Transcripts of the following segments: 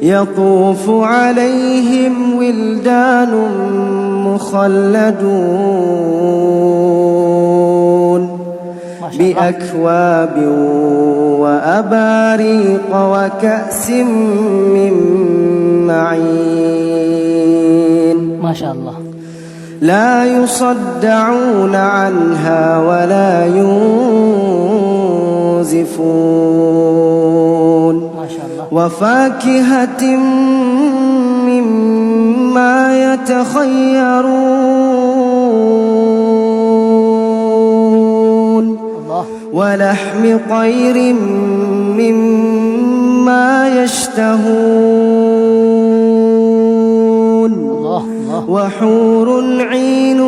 يطوف عليهم ولدان مخلدون بأكواب وأباريق وكأس من معين ما شاء الله. لا يصدعون عنها ولا ينزفون ما شاء الله. وفاكهة مما يتخيرون الله. ولحم طير مما يشتهون الله. وحور عين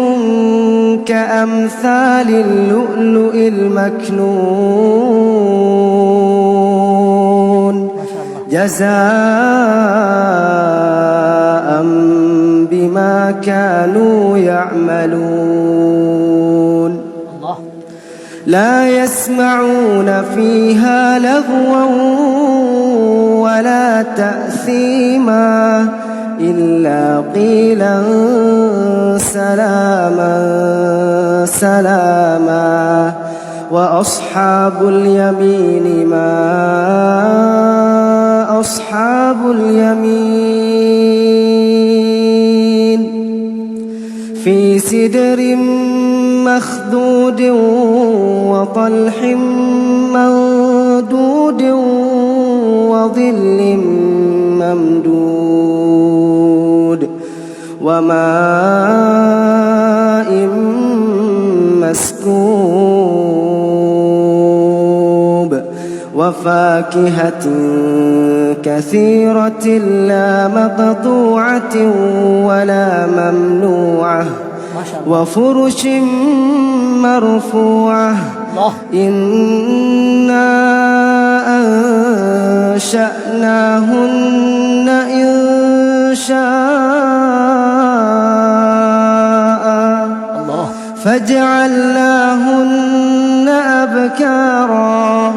كأمثال اللؤلؤ المكنون جزاء بما كانوا يعملون. الله. لا يسمعون فيها لغوا ولا تأثيما إلا قيلا سلاما سلاما. وأصحاب اليمين ما أصحاب اليمين في سدر مخضود وطلح منضود وظل ممدود وماء مسكوب وفاكهة كثيرة لا مقطوعة ولا ممنوعة وفرش مرفوعة. إنا أنشأناهن إنشاء فجعلناهن أبكارا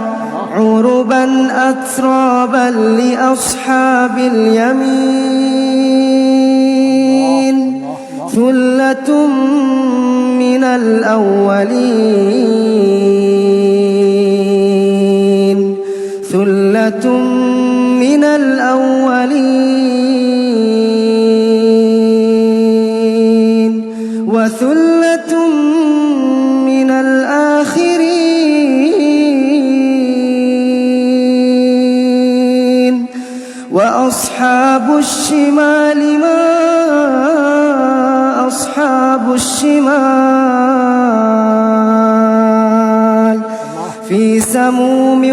عربا أترابا لأصحاب اليمين ثلة من الأولين ثلة من الأولين وثلة من الآخرين. وأصحاب الشمال ما أصحاب الشمال في سموم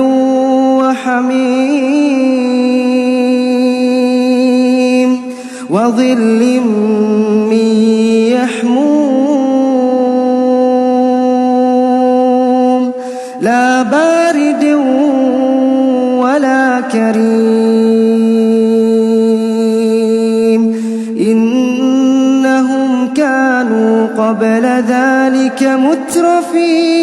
وحميم وظل من يحموم لا بارد ولا كريم إنهم كانوا قبل ذلك مترفين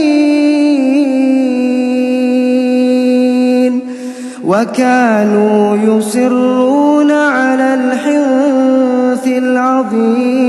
وكانوا يصرون على الحنث العظيم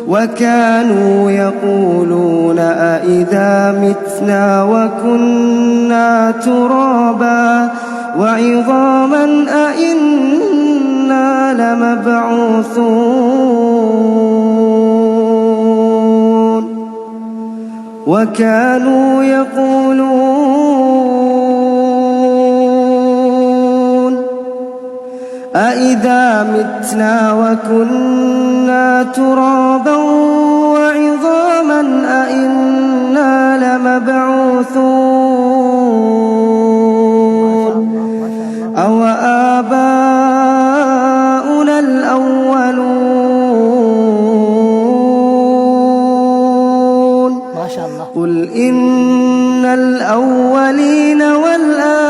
وكانوا يقولون أإذا متنا وكنا ترابا وعظاما أإنا لمبعوثون. وكانوا يقولون أإذا متنا وكنا ترابا وعظاما أإنا لمبعوثون أو آباؤنا الأولون. ما شاء الله. قل إن الأولين والآخرين